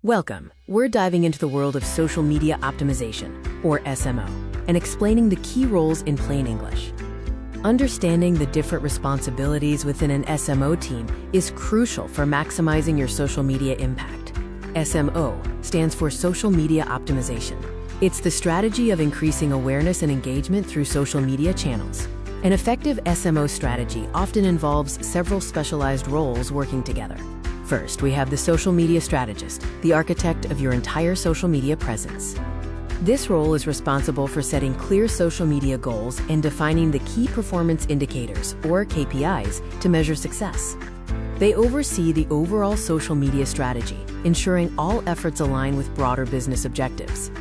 Welcome. We're diving into the world of social media optimization, or SMO, and explaining the key roles in plain English. Understanding the different responsibilities within an SMO team is crucial for maximizing your social media impact. SMO stands for Social Media Optimization. It's the strategy of increasing awareness and engagement through social media channels. An effective SMO strategy often involves several specialized roles working together. First, we have the social media strategist, the architect of your entire social media presence. This role is responsible for setting clear social media goals and defining the key performance indicators, or KPIs, to measure success. They oversee the overall social media strategy, ensuring all efforts align with broader business objectives.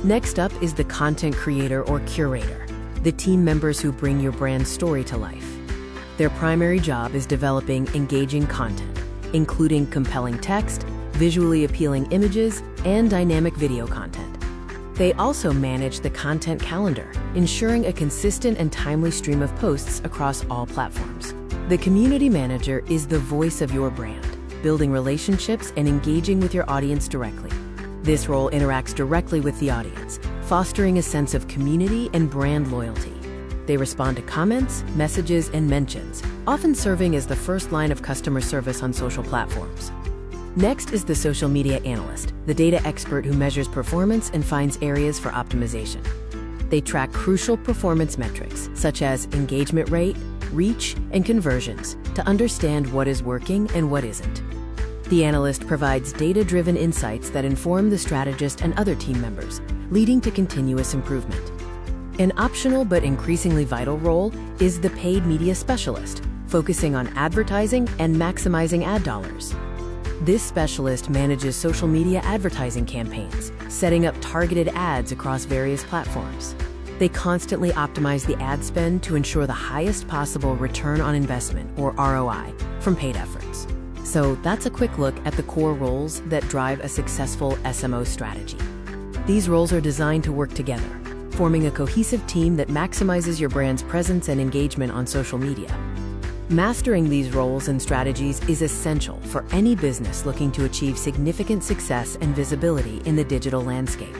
Next up is the content creator or curator, the team members who bring your brand story to life. Their primary job is developing engaging content, including compelling text, visually appealing images, and dynamic video content. They also manage the content calendar, ensuring a consistent and timely stream of posts across all platforms. The community manager is the voice of your brand, building relationships and engaging with your audience directly. This role interacts directly with the audience, fostering a sense of community and brand loyalty. They respond to comments, messages, and mentions, often serving as the first line of customer service on social platforms. Next is the social media analyst, the data expert who measures performance and finds areas for optimization. They track crucial performance metrics, such as engagement rate, reach, and conversions, to understand what is working and what isn't. The analyst provides data-driven insights that inform the strategist and other team members, leading to continuous improvement. An optional but increasingly vital role is the paid media specialist, focusing on advertising and maximizing ad dollars. This specialist manages social media advertising campaigns, setting up targeted ads across various platforms. They constantly optimize the ad spend to ensure the highest possible return on investment, or ROI, from paid efforts. So that's a quick look at the core roles that drive a successful SMO strategy. These roles are designed to work together, forming a cohesive team that maximizes your brand's presence and engagement on social media. Mastering these roles and strategies is essential for any business looking to achieve significant success and visibility in the digital landscape.